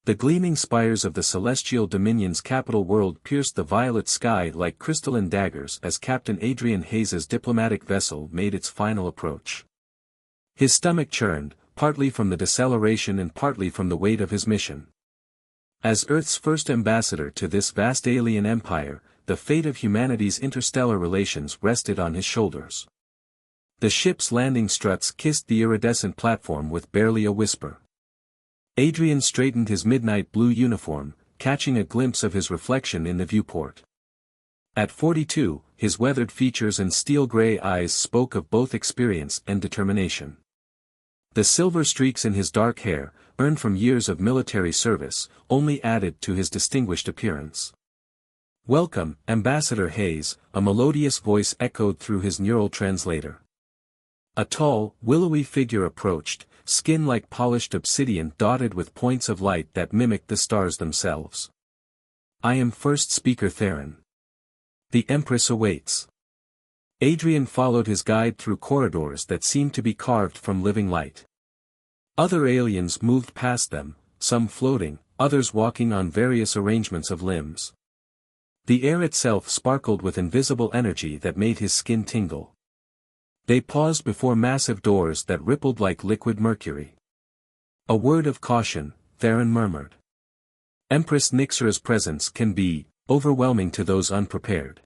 The gleaming spires of the celestial dominion's capital world pierced the violet sky like crystalline daggers as Captain Adrian Hayes's diplomatic vessel made its final approach. His stomach churned, partly from the deceleration and partly from the weight of his mission. As Earth's first ambassador to this vast alien empire, the fate of humanity's interstellar relations rested on his shoulders. The ship's landing struts kissed the iridescent platform with barely a whisper. Adrian straightened his midnight blue uniform, catching a glimpse of his reflection in the viewport. At 42, his weathered features and steel-gray eyes spoke of both experience and determination. The silver streaks in his dark hair, earned from years of military service, only added to his distinguished appearance. "Welcome, Ambassador Hayes," a melodious voice echoed through his neural translator. A tall, willowy figure approached, skin like polished obsidian dotted with points of light that mimicked the stars themselves. "I am First Speaker Theron. The Empress awaits." Adrian followed his guide through corridors that seemed to be carved from living light. Other aliens moved past them, some floating, others walking on various arrangements of limbs. The air itself sparkled with invisible energy that made his skin tingle. They paused before massive doors that rippled like liquid mercury. "A word of caution," Theron murmured. "Empress Nixera's presence can be overwhelming to those unprepared.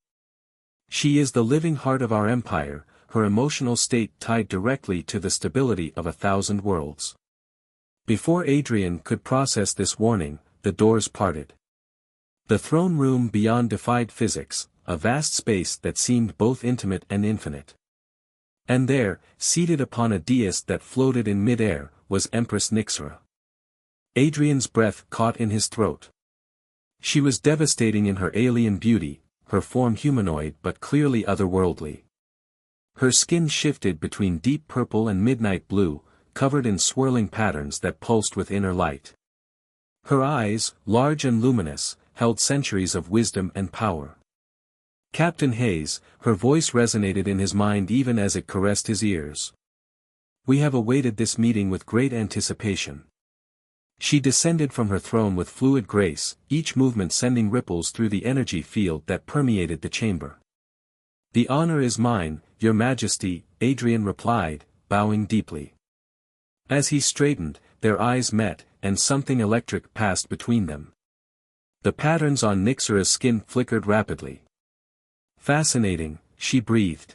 She is the living heart of our empire, her emotional state tied directly to the stability of 1,000 worlds." Before Adrian could process this warning, the doors parted. The throne room beyond defied physics, a vast space that seemed both intimate and infinite. And there, seated upon a dais that floated in mid-air, was Empress Nixera. Adrian's breath caught in his throat. She was devastating in her alien beauty, her form humanoid but clearly otherworldly. Her skin shifted between deep purple and midnight blue, covered in swirling patterns that pulsed with inner light. Her eyes, large and luminous, held centuries of wisdom and power. "Captain Hayes," her voice resonated in his mind even as it caressed his ears. "We have awaited this meeting with great anticipation." She descended from her throne with fluid grace, each movement sending ripples through the energy field that permeated the chamber. "The honor is mine, Your Majesty," Adrian replied, bowing deeply. As he straightened, their eyes met, and something electric passed between them. The patterns on Nixera's skin flickered rapidly. "Fascinating," she breathed.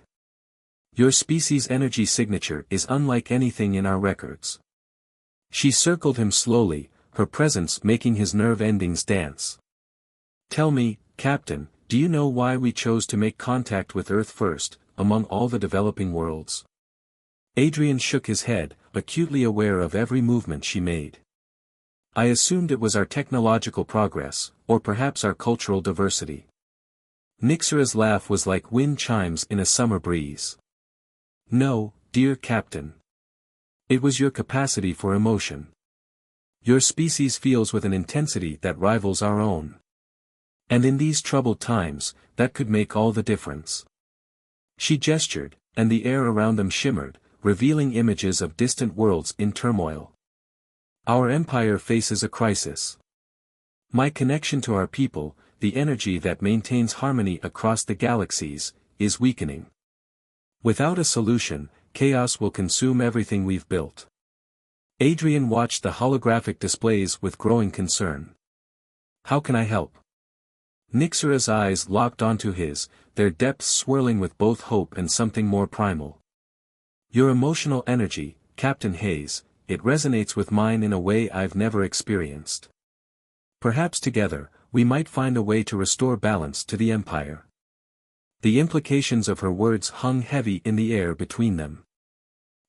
"Your species' energy signature is unlike anything in our records." She circled him slowly, her presence making his nerve endings dance. "Tell me, Captain, do you know why we chose to make contact with Earth first, among all the developing worlds?" Adrian shook his head, acutely aware of every movement she made. "I assumed it was our technological progress, or perhaps our cultural diversity." Nixera's laugh was like wind chimes in a summer breeze. "No, dear Captain. It was your capacity for emotion. Your species feels with an intensity that rivals our own. And in these troubled times, that could make all the difference." She gestured, and the air around them shimmered, revealing images of distant worlds in turmoil. "Our empire faces a crisis. My connection to our people, the energy that maintains harmony across the galaxies, is weakening. Without a solution, chaos will consume everything we've built." Adrian watched the holographic displays with growing concern. "How can I help?" Nixera's eyes locked onto his, their depths swirling with both hope and something more primal. "Your emotional energy, Captain Hayes, it resonates with mine in a way I've never experienced. Perhaps together, we might find a way to restore balance to the Empire." The implications of her words hung heavy in the air between them.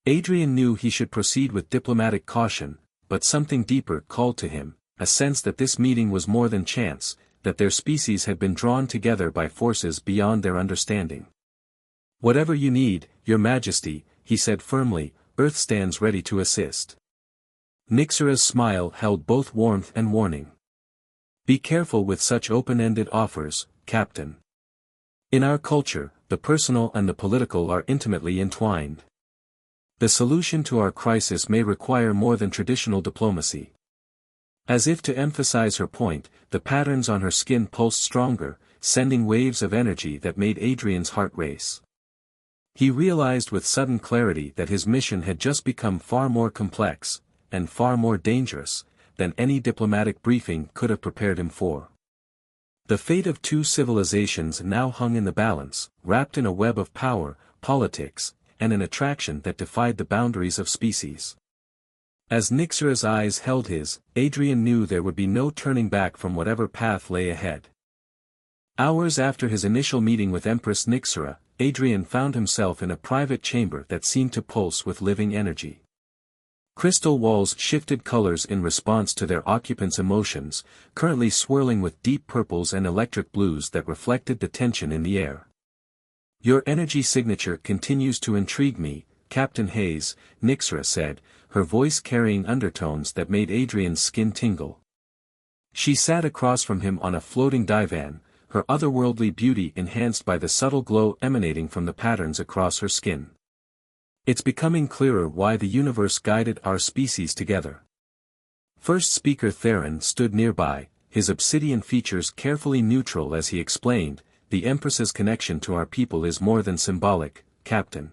Adrian knew he should proceed with diplomatic caution, but something deeper called to him, a sense that this meeting was more than chance, that their species had been drawn together by forces beyond their understanding. "Whatever you need, Your Majesty," he said firmly, "Earth stands ready to assist." Nixera's smile held both warmth and warning. "Be careful with such open-ended offers, Captain. In our culture, the personal and the political are intimately entwined. The solution to our crisis may require more than traditional diplomacy." As if to emphasize her point, the patterns on her skin pulsed stronger, sending waves of energy that made Adrian's heart race. He realized with sudden clarity that his mission had just become far more complex, and far more dangerous, than any diplomatic briefing could have prepared him for. The fate of two civilizations now hung in the balance, wrapped in a web of power, politics, and an attraction that defied the boundaries of species. As Nixera's eyes held his, Adrian knew there would be no turning back from whatever path lay ahead. Hours after his initial meeting with Empress Nixera, Adrian found himself in a private chamber that seemed to pulse with living energy. Crystal walls shifted colors in response to their occupants' emotions, currently swirling with deep purples and electric blues that reflected the tension in the air. "Your energy signature continues to intrigue me, Captain Hayes," Nixera said, her voice carrying undertones that made Adrian's skin tingle. She sat across from him on a floating divan, her otherworldly beauty enhanced by the subtle glow emanating from the patterns across her skin. "It's becoming clearer why the universe guided our species together." First speaker Theron stood nearby, his obsidian features carefully neutral as he explained, "The Empress's connection to our people is more than symbolic, Captain.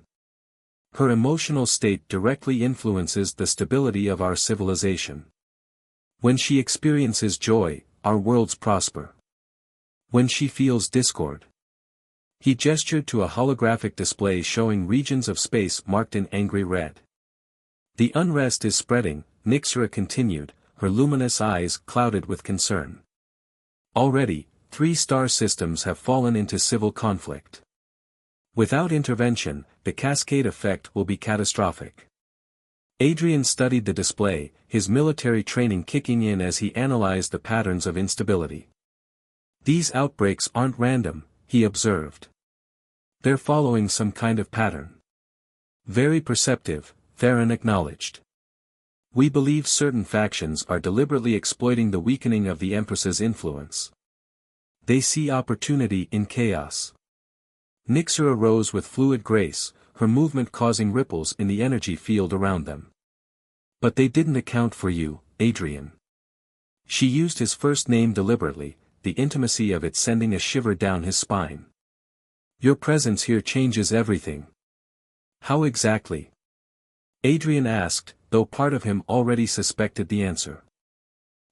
Her emotional state directly influences the stability of our civilization. When she experiences joy, our worlds prosper. When she feels discord." He gestured to a holographic display showing regions of space marked in angry red. "The unrest is spreading," Nixera continued, her luminous eyes clouded with concern. "Already, 3 star systems have fallen into civil conflict. Without intervention, the cascade effect will be catastrophic." Adrian studied the display, his military training kicking in as he analyzed the patterns of instability. "These outbreaks aren't random," he observed. "They're following some kind of pattern." "Very perceptive," Theron acknowledged. "We believe certain factions are deliberately exploiting the weakening of the Empress's influence. They see opportunity in chaos." Nixera rose with fluid grace, her movement causing ripples in the energy field around them. "But they didn't account for you, Adrian." She used his first name deliberately, the intimacy of it sending a shiver down his spine. "Your presence here changes everything." "How exactly?" Adrian asked, though part of him already suspected the answer.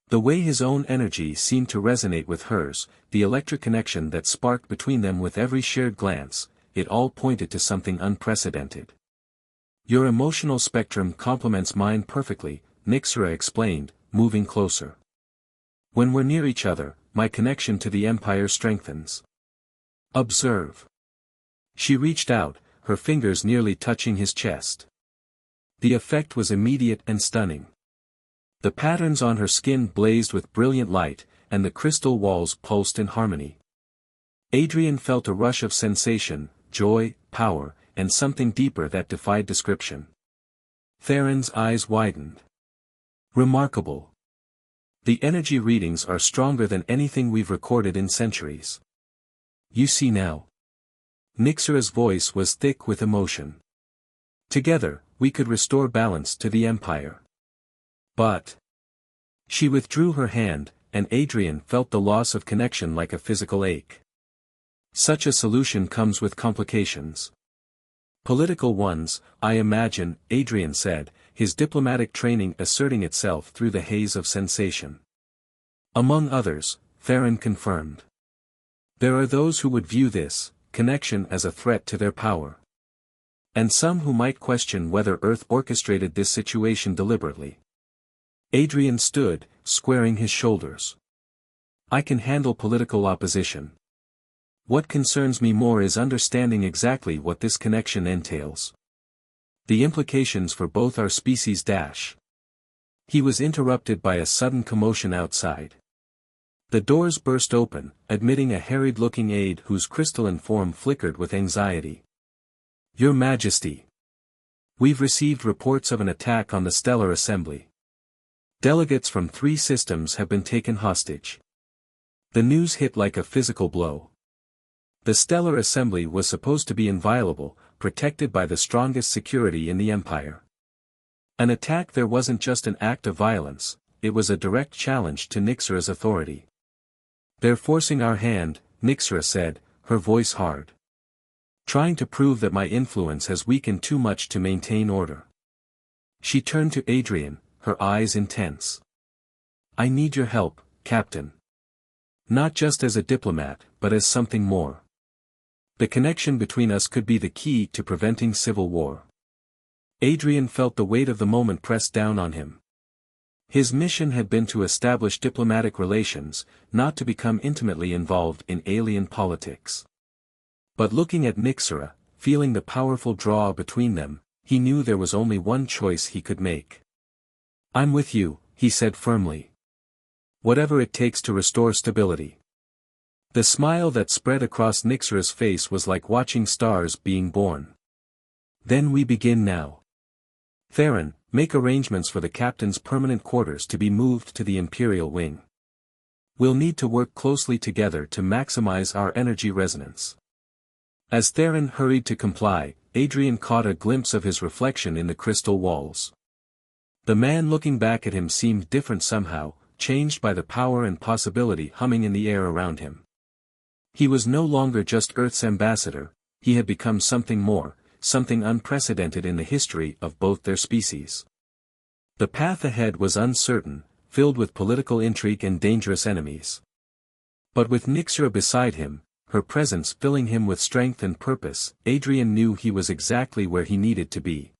The way his own energy seemed to resonate with hers, the electric connection that sparked between them with every shared glance, it all pointed to something unprecedented. "Your emotional spectrum complements mine perfectly," Nixera explained, moving closer. "When we're near each other, my connection to the Empire strengthens. Observe." She reached out, her fingers nearly touching his chest. The effect was immediate and stunning. The patterns on her skin blazed with brilliant light, and the crystal walls pulsed in harmony. Adrian felt a rush of sensation, joy, power, and something deeper that defied description. Theron's eyes widened. "Remarkable. The energy readings are stronger than anything we've recorded in centuries. You see now." Nixera's voice was thick with emotion. "Together, we could restore balance to the Empire. But..." She withdrew her hand, and Adrian felt the loss of connection like a physical ache. "Such a solution comes with complications." "Political ones, I imagine," Adrian said, his diplomatic training asserting itself through the haze of sensation. "Among others," Theron confirmed. "There are those who would view this connection as a threat to their power. And some who might question whether Earth orchestrated this situation deliberately." Adrian stood, squaring his shoulders. "I can handle political opposition. What concerns me more is understanding exactly what this connection entails. The implications for both our species. He was interrupted by a sudden commotion outside. The doors burst open, admitting a harried-looking aide whose crystalline form flickered with anxiety. "Your Majesty. We've received reports of an attack on the Stellar Assembly. Delegates from 3 systems have been taken hostage." The news hit like a physical blow. The Stellar Assembly was supposed to be inviolable, protected by the strongest security in the Empire. An attack there wasn't just an act of violence, it was a direct challenge to Nyxra's authority. "They're forcing our hand," Nyxra said, her voice hard. "Trying to prove that my influence has weakened too much to maintain order." She turned to Adrian, her eyes intense. "I need your help, Captain. Not just as a diplomat, but as something more. The connection between us could be the key to preventing civil war." Adrian felt the weight of the moment press down on him. His mission had been to establish diplomatic relations, not to become intimately involved in alien politics. But looking at Nyxra, feeling the powerful draw between them, he knew there was only one choice he could make. "I'm with you," he said firmly. "Whatever it takes to restore stability." The smile that spread across Nyxra's face was like watching stars being born. "Then we begin now. Theron, make arrangements for the captain's permanent quarters to be moved to the Imperial wing. We'll need to work closely together to maximize our energy resonance." As Theron hurried to comply, Adrian caught a glimpse of his reflection in the crystal walls. The man looking back at him seemed different somehow, changed by the power and possibility humming in the air around him. He was no longer just Earth's ambassador, he had become something more, something unprecedented in the history of both their species. The path ahead was uncertain, filled with political intrigue and dangerous enemies. But with Nyxra beside him, her presence filling him with strength and purpose, Adrian knew he was exactly where he needed to be.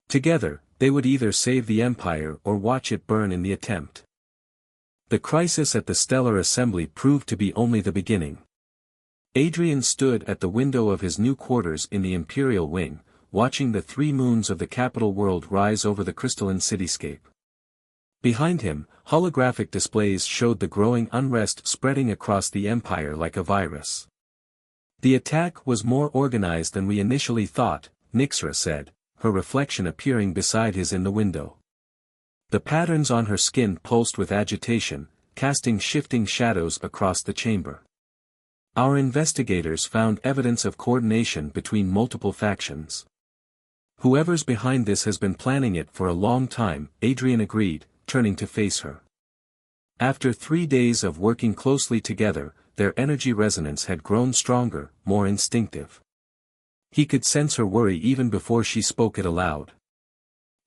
Together, they would either save the Empire or watch it burn in the attempt. The crisis at the Stellar Assembly proved to be only the beginning. Adrian stood at the window of his new quarters in the Imperial wing, watching the three moons of the capital world rise over the crystalline cityscape. Behind him, holographic displays showed the growing unrest spreading across the Empire like a virus. "The attack was more organized than we initially thought," Nyxra said, her reflection appearing beside his in the window. The patterns on her skin pulsed with agitation, casting shifting shadows across the chamber. "Our investigators found evidence of coordination between multiple factions. Whoever's behind this has been planning it for a long time," Adrian agreed, turning to face her. After 3 days of working closely together, their energy resonance had grown stronger, more instinctive. He could sense her worry even before she spoke it aloud.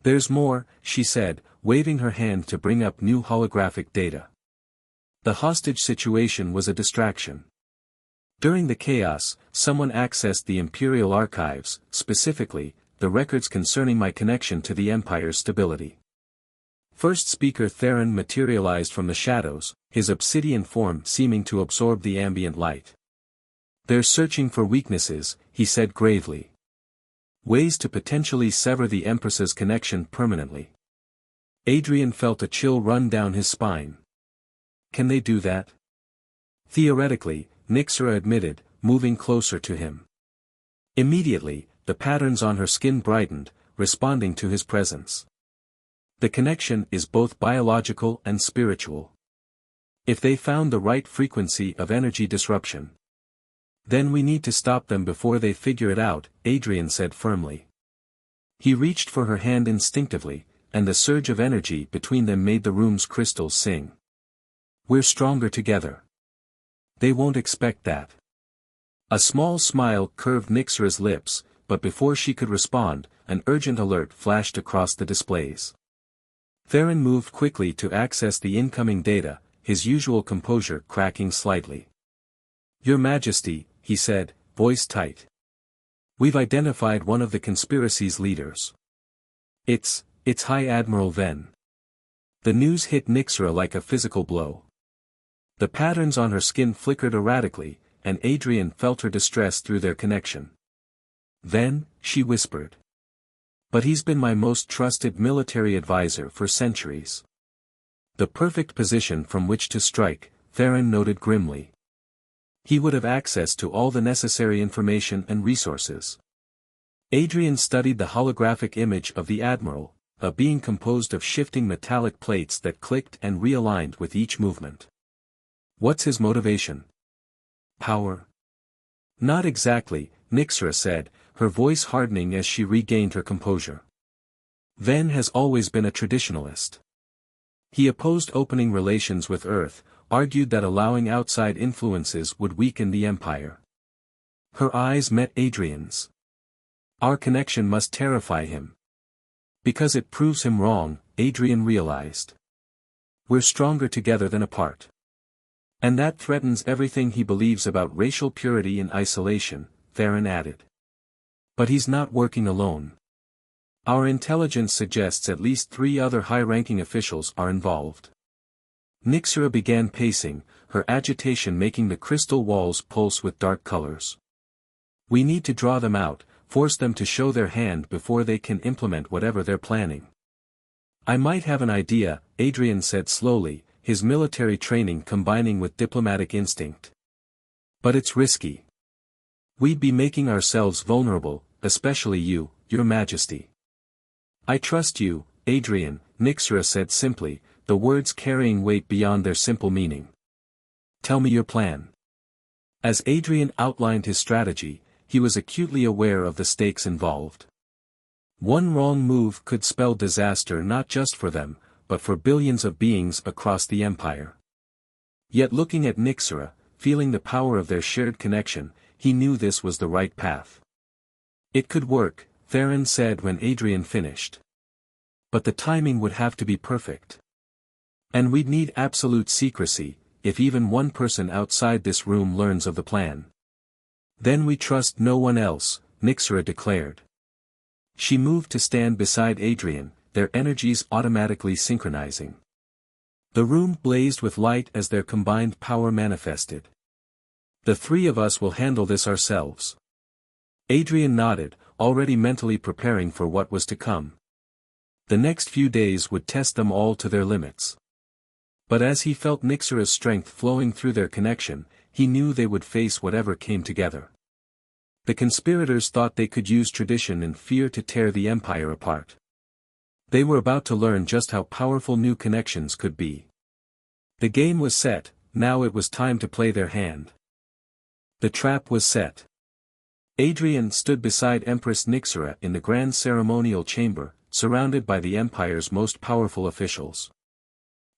"There's more," she said, waving her hand to bring up new holographic data. The hostage situation was a distraction. During the chaos, someone accessed the Imperial archives, specifically, the records concerning my connection to the Empire's stability. First speaker Theron materialized from the shadows, his obsidian form seeming to absorb the ambient light. "They're searching for weaknesses," he said gravely. "Ways to potentially sever the Empress's connection permanently." Adrian felt a chill run down his spine. "Can they do that?" "Theoretically," Nyxra admitted, moving closer to him. Immediately, the patterns on her skin brightened, responding to his presence. "The connection is both biological and spiritual. If they found the right frequency of energy disruption, then we need to stop them before they figure it out," Adrian said firmly. He reached for her hand instinctively, and the surge of energy between them made the room's crystals sing. "We're stronger together. They won't expect that." A small smile curved Nyxra's lips, but before she could respond, an urgent alert flashed across the displays. Theron moved quickly to access the incoming data, his usual composure cracking slightly. "Your Majesty," he said, voice tight. "We've identified one of the conspiracy's leaders. It's High Admiral Ven." The news hit Nyxra like a physical blow. The patterns on her skin flickered erratically, and Adrian felt her distress through their connection. "Ven," she whispered. "But he's been my most trusted military advisor for centuries." "The perfect position from which to strike," Theron noted grimly. "He would have access to all the necessary information and resources." Adrian studied the holographic image of the Admiral, a being composed of shifting metallic plates that clicked and realigned with each movement. "What's his motivation? Power?" "Not exactly," Nyxra said, her voice hardening as she regained her composure. "Ven has always been a traditionalist. He opposed opening relations with Earth, argued that allowing outside influences would weaken the empire. Her eyes met Adrian's. Our connection must terrify him. Because it proves him wrong, Adrian realized. We're stronger together than apart. And that threatens everything he believes about racial purity and isolation, Theron added. But he's not working alone. Our intelligence suggests at least 3 other high-ranking officials are involved. Nyxera began pacing, her agitation making the crystal walls pulse with dark colors. We need to draw them out, force them to show their hand before they can implement whatever they're planning. I might have an idea, Adrian said slowly, his military training combining with diplomatic instinct. But it's risky. We'd be making ourselves vulnerable, especially you, Your Majesty. I trust you, Adrian, Nyxera said simply, the words carrying weight beyond their simple meaning. Tell me your plan. As Adrian outlined his strategy, he was acutely aware of the stakes involved. One wrong move could spell disaster not just for them, but for billions of beings across the empire. Yet looking at Nyxera, feeling the power of their shared connection, he knew this was the right path. It could work, Theron said when Adrian finished. But the timing would have to be perfect. And we'd need absolute secrecy, if even one person outside this room learns of the plan. Then we trust no one else, Nyxera declared. She moved to stand beside Adrian, their energies automatically synchronizing. The room blazed with light as their combined power manifested. The 3 of us will handle this ourselves. Adrian nodded, already mentally preparing for what was to come. The next few days would test them all to their limits. But as he felt Nyxera's strength flowing through their connection, he knew they would face whatever came together. The conspirators thought they could use tradition and fear to tear the empire apart. They were about to learn just how powerful new connections could be. The game was set, now it was time to play their hand. The trap was set. Adrian stood beside Empress Nyxera in the grand ceremonial chamber, surrounded by the empire's most powerful officials.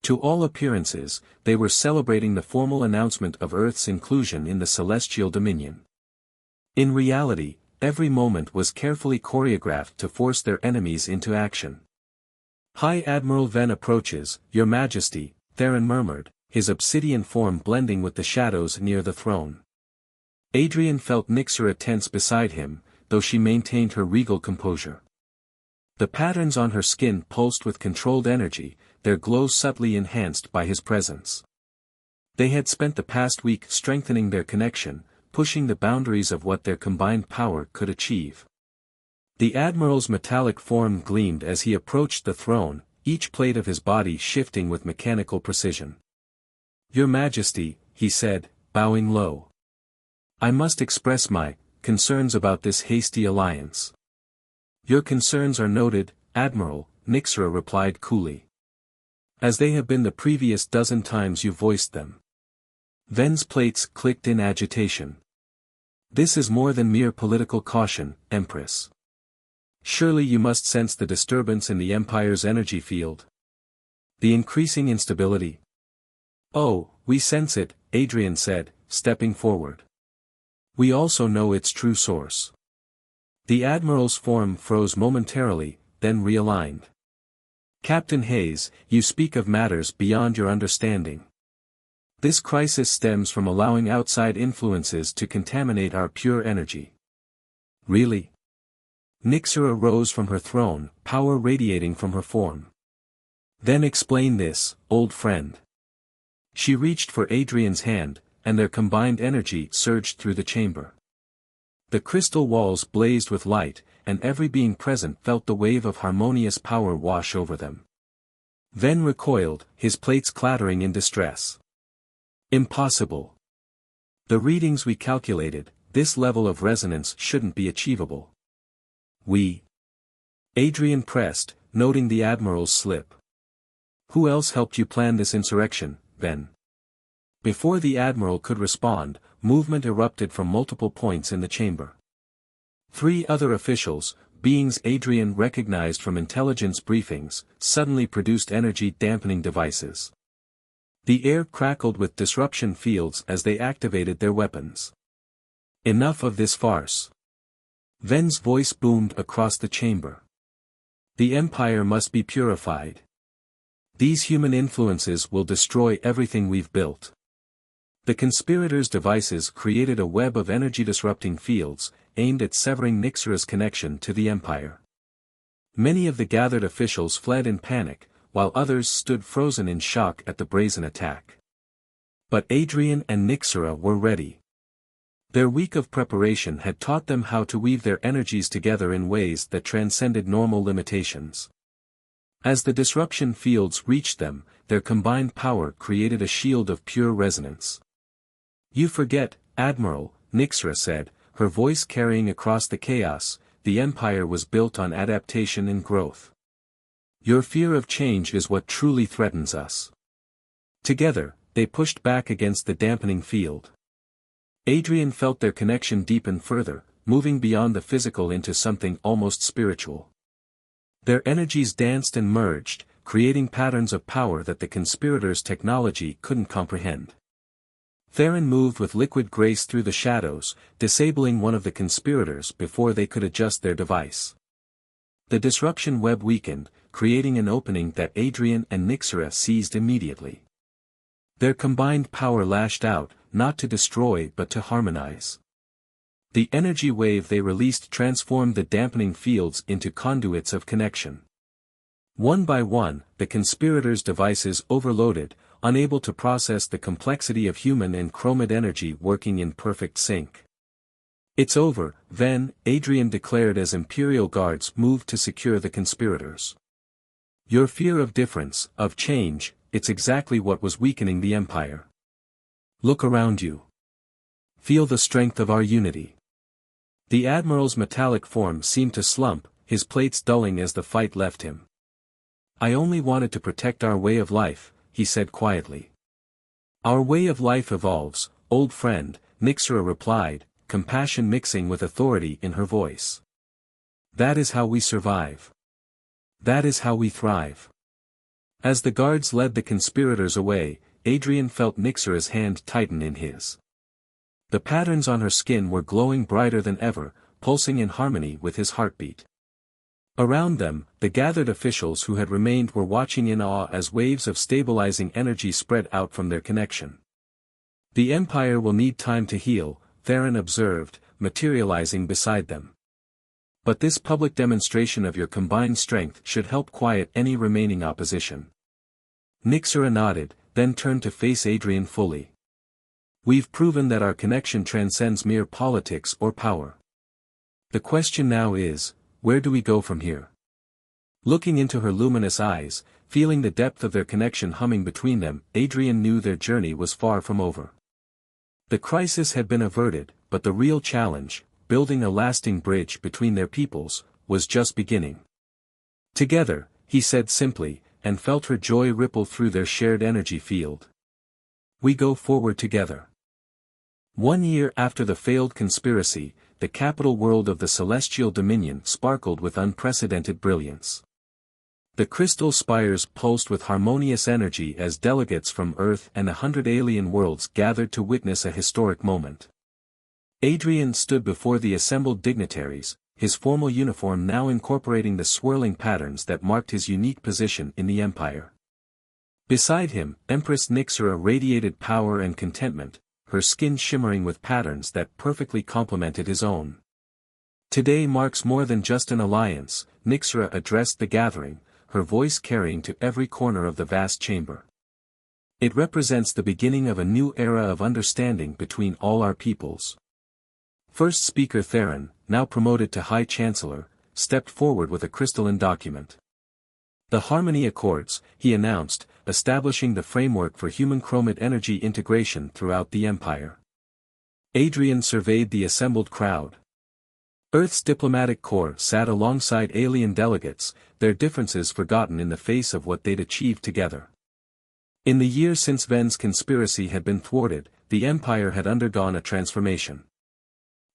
To all appearances, they were celebrating the formal announcement of Earth's inclusion in the celestial dominion. In reality, every moment was carefully choreographed to force their enemies into action. High Admiral Ven approaches, Your Majesty, Theron murmured, his obsidian form blending with the shadows near the throne. Adrian felt Nyxera tense beside him, though she maintained her regal composure. The patterns on her skin pulsed with controlled energy, their glow subtly enhanced by his presence. They had spent the past week strengthening their connection, pushing the boundaries of what their combined power could achieve. The Admiral's metallic form gleamed as he approached the throne, each plate of his body shifting with mechanical precision. Your Majesty, he said, bowing low. I must express my concerns about this hasty alliance. Your concerns are noted, Admiral, Nyxera replied coolly. As they have been the previous dozen times you voiced them. Ven's plates clicked in agitation. This is more than mere political caution, Empress. Surely you must sense the disturbance in the Empire's energy field. The increasing instability. Oh, we sense it, Adrian said, stepping forward. We also know its true source. The Admiral's form froze momentarily, then realigned. Captain Hayes, you speak of matters beyond your understanding. This crisis stems from allowing outside influences to contaminate our pure energy. Really? Nyxera rose from her throne, power radiating from her form. Then explain this, old friend. She reached for Adrian's hand, and their combined energy surged through the chamber. The crystal walls blazed with light, and every being present felt the wave of harmonious power wash over them. Ven recoiled, his plates clattering in distress. Impossible. The readings we calculated, this level of resonance shouldn't be achievable. Adrian pressed, noting the Admiral's slip. Who else helped you plan this insurrection, Ven? Before the Admiral could respond, movement erupted from multiple points in the chamber. 3 other officials, beings Adrian recognized from intelligence briefings, suddenly produced energy-dampening devices. The air crackled with disruption fields as they activated their weapons. Enough of this farce. Ven's voice boomed across the chamber. The Empire must be purified. These human influences will destroy everything we've built. The conspirators' devices created a web of energy-disrupting fields, aimed at severing Nixera's connection to the Empire. Many of the gathered officials fled in panic, while others stood frozen in shock at the brazen attack. But Adrian and Nixera were ready. Their week of preparation had taught them how to weave their energies together in ways that transcended normal limitations. As the disruption fields reached them, their combined power created a shield of pure resonance. "You forget, Admiral," Nixera said, her voice carrying across the chaos, "the Empire was built on adaptation and growth. Your fear of change is what truly threatens us." Together, they pushed back against the dampening field. Adrian felt their connection deepen further, moving beyond the physical into something almost spiritual. Their energies danced and merged, creating patterns of power that the conspirators' technology couldn't comprehend. Theron moved with liquid grace through the shadows, disabling one of the conspirators before they could adjust their device. The disruption web weakened, creating an opening that Adrian and Nixera seized immediately. Their combined power lashed out, not to destroy but to harmonize. The energy wave they released transformed the dampening fields into conduits of connection. One by one, the conspirators' devices overloaded, unable to process the complexity of human and chromid energy working in perfect sync. "It's over, Ven," Adrian declared as Imperial guards moved to secure the conspirators. "Your fear of difference, of change, it's exactly what was weakening the Empire. Look around you. Feel the strength of our unity." The Admiral's metallic form seemed to slump, his plates dulling as the fight left him. "I only wanted to protect our way of life," he said quietly. "Our way of life evolves, old friend," Nixera replied, compassion mixing with authority in her voice. "That is how we survive. That is how we thrive." As the guards led the conspirators away, Adrian felt Nixera's hand tighten in his. The patterns on her skin were glowing brighter than ever, pulsing in harmony with his heartbeat. Around them, the gathered officials who had remained were watching in awe as waves of stabilizing energy spread out from their connection. "The Empire will need time to heal," Theron observed, materializing beside them. "But this public demonstration of your combined strength should help quiet any remaining opposition." Nixera nodded, then turned to face Adrian fully. "We've proven that our connection transcends mere politics or power. The question now is, where do we go from here?" Looking into her luminous eyes, feeling the depth of their connection humming between them, Adrian knew their journey was far from over. The crisis had been averted, but the real challenge, building a lasting bridge between their peoples, was just beginning. "Together," he said simply, and felt her joy ripple through their shared energy field. "We go forward together." 1 year after the failed conspiracy, the capital world of the Celestial Dominion sparkled with unprecedented brilliance. The crystal spires pulsed with harmonious energy as delegates from Earth and 100 alien worlds gathered to witness a historic moment. Adrian stood before the assembled dignitaries, his formal uniform now incorporating the swirling patterns that marked his unique position in the Empire. Beside him, Empress Nixera radiated power and contentment, her skin shimmering with patterns that perfectly complemented his own. "Today marks more than just an alliance," Nixera addressed the gathering, her voice carrying to every corner of the vast chamber. "It represents the beginning of a new era of understanding between all our peoples." First Speaker Theron, now promoted to High Chancellor, stepped forward with a crystalline document. "The Harmony Accords," he announced, establishing the framework for human chromid energy integration throughout the Empire. Adrian surveyed the assembled crowd. Earth's diplomatic corps sat alongside alien delegates, their differences forgotten in the face of what they'd achieved together. In the years since Ven's conspiracy had been thwarted, the Empire had undergone a transformation.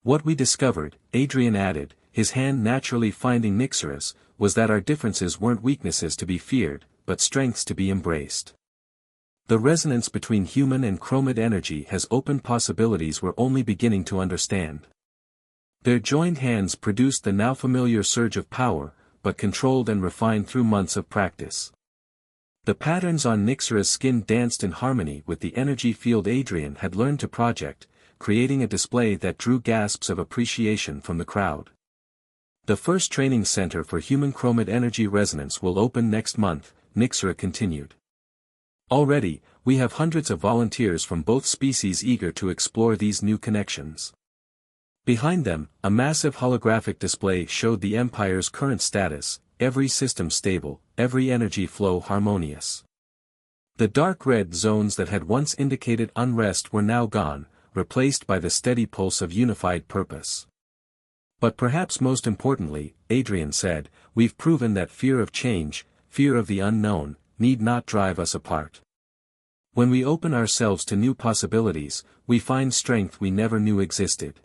"What we discovered," Adrian added, his hand naturally finding Nyxeris, was that our differences weren't weaknesses to be feared, but strengths to be embraced. The resonance between human and chromid energy has opened possibilities we're only beginning to understand. Their joined hands produced the now familiar surge of power, but controlled and refined through months of practice. The patterns on Nyxeris' skin danced in harmony with the energy field Adrian had learned to project, creating a display that drew gasps of appreciation from the crowd. The first training center for human chromid energy resonance will open next month, Nyxera continued. Already, we have hundreds of volunteers from both species eager to explore these new connections. Behind them, a massive holographic display showed the Empire's current status, every system stable, every energy flow harmonious. The dark red zones that had once indicated unrest were now gone, replaced by the steady pulse of unified purpose. But perhaps most importantly, Adrian said, we've proven that fear of change, fear of the unknown, need not drive us apart. When we open ourselves to new possibilities, we find strength we never knew existed.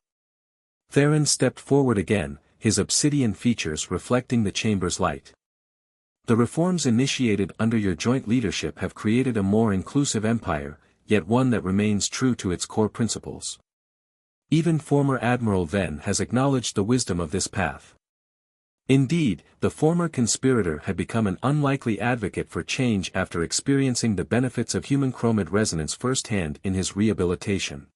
Theron stepped forward again, his obsidian features reflecting the chamber's light. The reforms initiated under your joint leadership have created a more inclusive empire, yet one that remains true to its core principles. Even former Admiral Venn has acknowledged the wisdom of this path. Indeed, the former conspirator had become an unlikely advocate for change after experiencing the benefits of human chromid resonance firsthand in his rehabilitation.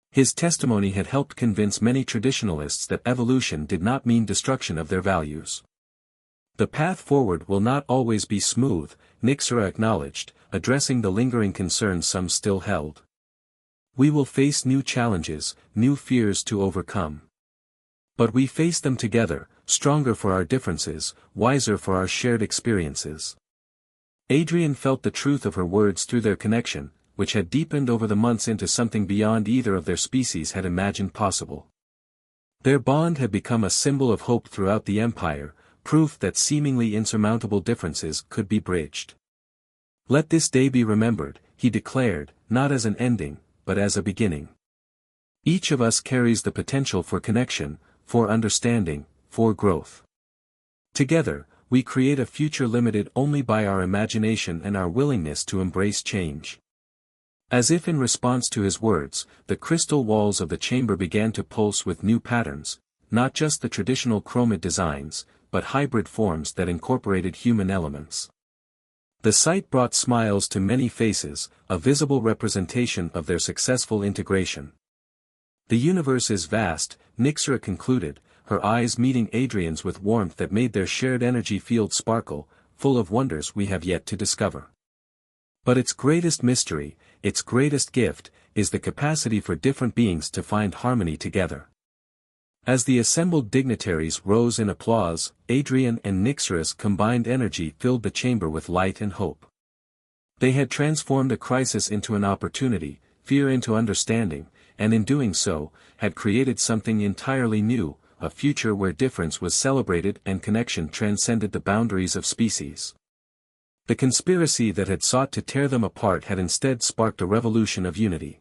His testimony had helped convince many traditionalists that evolution did not mean destruction of their values. The path forward will not always be smooth, Nyxera acknowledged, addressing the lingering concerns some still held. We will face new challenges, new fears to overcome. But we face them together, stronger for our differences, wiser for our shared experiences. Adrian felt the truth of her words through their connection, which had deepened over the months into something beyond either of their species had imagined possible. Their bond had become a symbol of hope throughout the Empire, proof that seemingly insurmountable differences could be bridged. Let this day be remembered, he declared, not as an ending, but as a beginning. Each of us carries the potential for connection, for understanding, for growth. Together, we create a future limited only by our imagination and our willingness to embrace change. As if in response to his words, the crystal walls of the chamber began to pulse with new patterns, not just the traditional chromid designs, but hybrid forms that incorporated human elements. The sight brought smiles to many faces, a visible representation of their successful integration. The universe is vast, Nyxera concluded, her eyes meeting Adrian's with warmth that made their shared energy field sparkle, full of wonders we have yet to discover. But its greatest mystery, its greatest gift, is the capacity for different beings to find harmony together. As the assembled dignitaries rose in applause, Adrian and Nyxera's combined energy filled the chamber with light and hope. They had transformed a crisis into an opportunity, fear into understanding, and in doing so, had created something entirely new, a future where difference was celebrated and connection transcended the boundaries of species. The conspiracy that had sought to tear them apart had instead sparked a revolution of unity.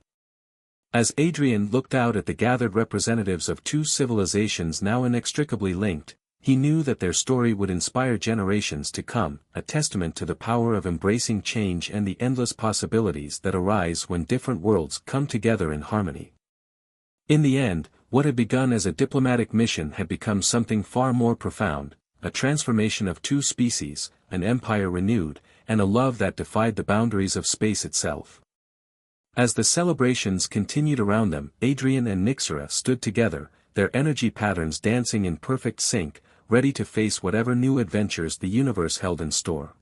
As Adrian looked out at the gathered representatives of two civilizations now inextricably linked, he knew that their story would inspire generations to come, a testament to the power of embracing change and the endless possibilities that arise when different worlds come together in harmony. In the end, what had begun as a diplomatic mission had become something far more profound, a transformation of two species, an empire renewed, and a love that defied the boundaries of space itself. As the celebrations continued around them, Adrian and Nyxera stood together, their energy patterns dancing in perfect sync, ready to face whatever new adventures the universe held in store.